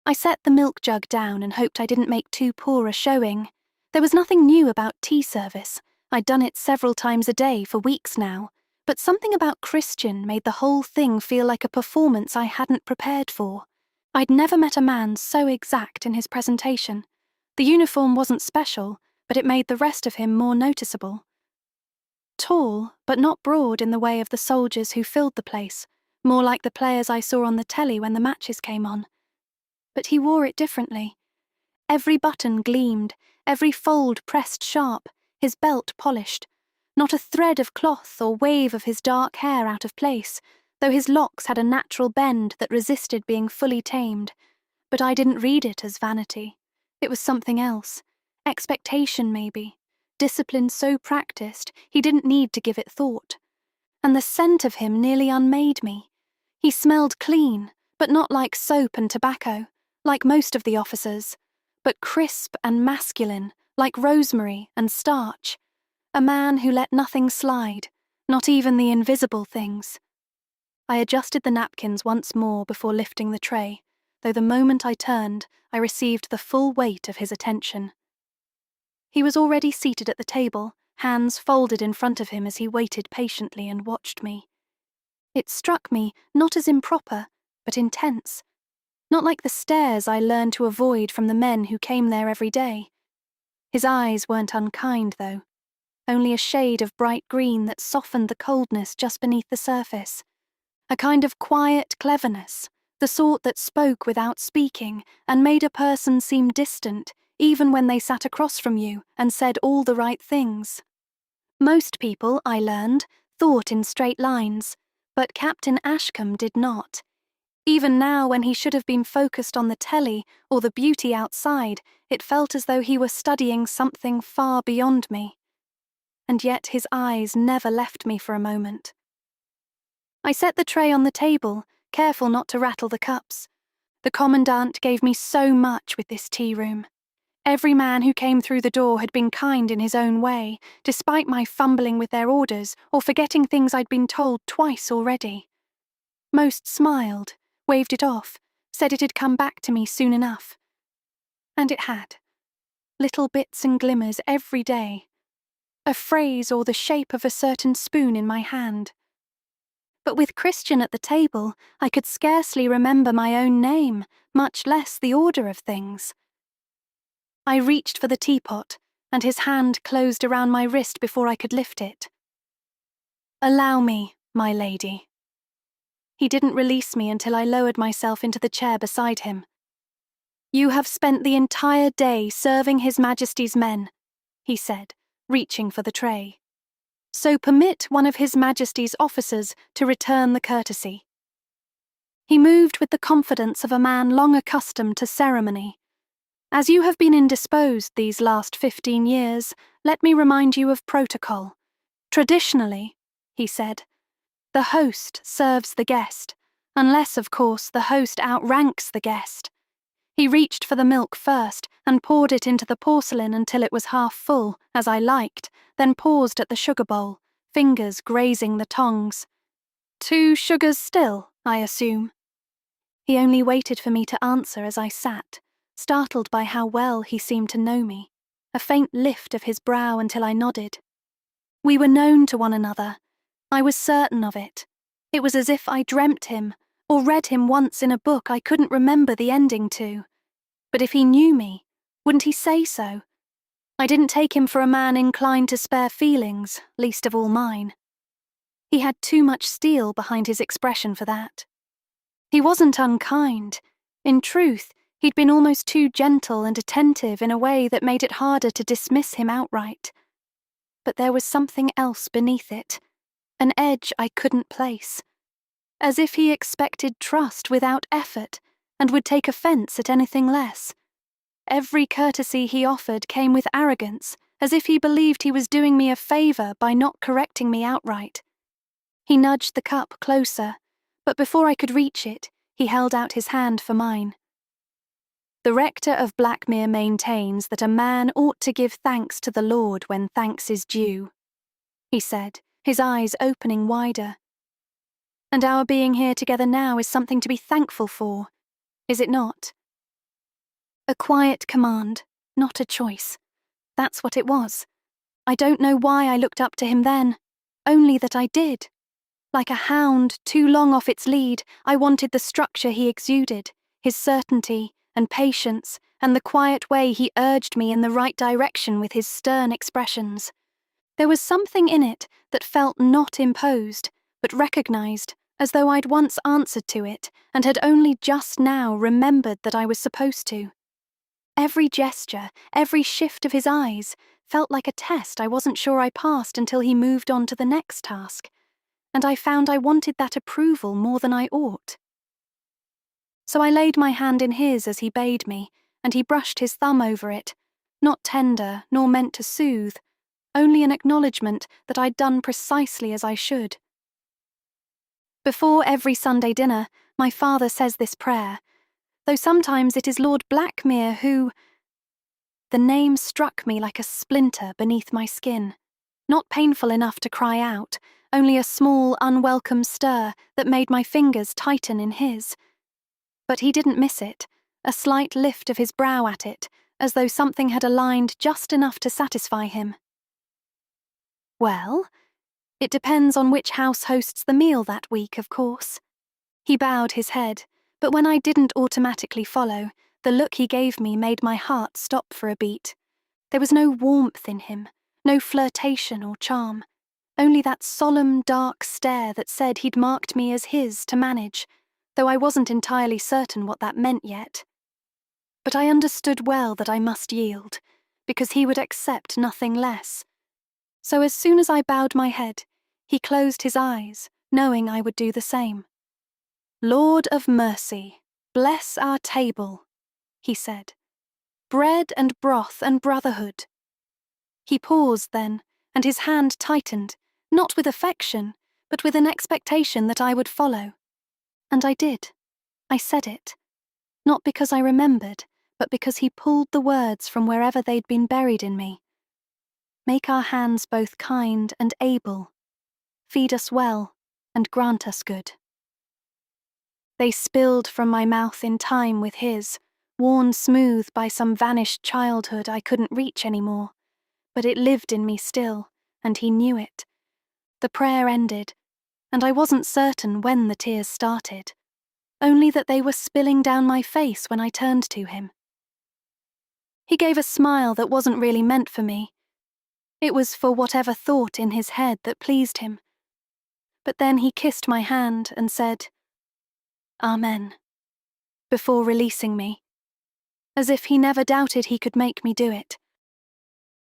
I set the milk jug down and hoped I didn't make too poor a showing. There was nothing new about tea service. I'd done it several times a day for weeks now, but something about Christian made the whole thing feel like a performance I hadn't prepared for. I'd never met a man so exact in his presentation. The uniform wasn't special, but it made the rest of him more noticeable. Tall, but not broad in the way of the soldiers who filled the place, more like the players I saw on the telly when the matches came on. But he wore it differently. Every button gleamed, every fold pressed sharp, his belt polished. Not a thread of cloth or wave of his dark hair out of place, though his locks had a natural bend that resisted being fully tamed. But I didn't read it as vanity. It was something else. Expectation, maybe. Discipline so practiced, he didn't need to give it thought. And the scent of him nearly unmade me. He smelled clean, but not like soap and tobacco, like most of the officers, but crisp and masculine, like rosemary and starch. A man who let nothing slide, not even the invisible things. I adjusted the napkins once more before lifting the tray, though the moment I turned, I received the full weight of his attention. He was already seated at the table, hands folded in front of him as he waited patiently and watched me. It struck me not as improper, but intense. Not like the stares I learned to avoid from the men who came there every day. His eyes weren't unkind, though. Only a shade of bright green that softened the coldness just beneath the surface. A kind of quiet cleverness, the sort that spoke without speaking and made a person seem distant, even when they sat across from you and said all the right things. Most people, I learned, thought in straight lines, but Captain Ashcombe did not. Even now, when he should have been focused on the telly or the beauty outside, it felt as though he were studying something far beyond me. And yet his eyes never left me for a moment. I set the tray on the table, careful not to rattle the cups. The Commandant gave me so much with this tea room. Every man who came through the door had been kind in his own way, despite my fumbling with their orders or forgetting things I'd been told twice already. Most smiled, waved it off, said it had come back to me soon enough. And it had. Little bits and glimmers every day. A phrase or the shape of a certain spoon in my hand. But with Christian at the table, I could scarcely remember my own name, much less the order of things. I reached for the teapot, and his hand closed around my wrist before I could lift it. "Allow me, my lady." He didn't release me until I lowered myself into the chair beside him. "You have spent the entire day serving His Majesty's men," he said, reaching for the tray. "So permit one of His Majesty's officers to return the courtesy." He moved with the confidence of a man long accustomed to ceremony. "As you have been indisposed these last 15 years, let me remind you of protocol. Traditionally," he said, "the host serves the guest, unless, of course, the host outranks the guest." He reached for the milk first and poured it into the porcelain until it was half full, as I liked, then paused at the sugar bowl, fingers grazing the tongs. "2 sugars still, I assume?" He only waited for me to answer as I sat, startled by how well he seemed to know me, a faint lift of his brow until I nodded. We were known to one another. I was certain of it. It was as if I dreamt him, or read him once in a book I couldn't remember the ending to. But if he knew me, wouldn't he say so? I didn't take him for a man inclined to spare feelings, least of all mine. He had too much steel behind his expression for that. He wasn't unkind. In truth, he'd been almost too gentle and attentive in a way that made it harder to dismiss him outright. But there was something else beneath it, an edge I couldn't place. As if he expected trust without effort and would take offense at anything less. Every courtesy he offered came with arrogance, as if he believed he was doing me a favor by not correcting me outright. He nudged the cup closer, but before I could reach it, he held out his hand for mine. "The rector of Blackmere maintains that a man ought to give thanks to the Lord when thanks is due," he said, his eyes opening wider. "And our being here together now is something to be thankful for, is it not?" A quiet command, not a choice. That's what it was. I don't know why I looked up to him then, only that I did. Like a hound too long off its lead, I wanted the structure he exuded, his certainty and patience, and the quiet way he urged me in the right direction with his stern expressions. There was something in it that felt not imposed, but recognized, as though I'd once answered to it and had only just now remembered that I was supposed to. Every gesture, every shift of his eyes, felt like a test I wasn't sure I passed until he moved on to the next task, and I found I wanted that approval more than I ought. So I laid my hand in his as he bade me, and he brushed his thumb over it, not tender nor meant to soothe, only an acknowledgement that I'd done precisely as I should. Before every Sunday dinner, my father says this prayer, though sometimes it is Lord Blackmere who— The name struck me like a splinter beneath my skin, not painful enough to cry out, only a small, unwelcome stir that made my fingers tighten in his. But he didn't miss it, a slight lift of his brow at it, as though something had aligned just enough to satisfy him. Well, it depends on which house hosts the meal that week, of course. He bowed his head, but when I didn't automatically follow, the look he gave me made my heart stop for a beat. There was no warmth in him, no flirtation or charm, only that solemn, dark stare that said he'd marked me as his to manage, though I wasn't entirely certain what that meant yet. But I understood well that I must yield, because he would accept nothing less. So as soon as I bowed my head, he closed his eyes, knowing I would do the same. "Lord of mercy, bless our table," he said. "Bread and broth and brotherhood." He paused then, and his hand tightened, not with affection, but with an expectation that I would follow. And I did. I said it. Not because I remembered, but because he pulled the words from wherever they'd been buried in me. Make our hands both kind and able. Feed us well, and grant us good. They spilled from my mouth in time with his, worn smooth by some vanished childhood I couldn't reach anymore. But it lived in me still, and he knew it. The prayer ended, and I wasn't certain when the tears started, only that they were spilling down my face when I turned to him. He gave a smile that wasn't really meant for me. It was for whatever thought in his head that pleased him. But then he kissed my hand and said, "Amen," before releasing me, as if he never doubted he could make me do it.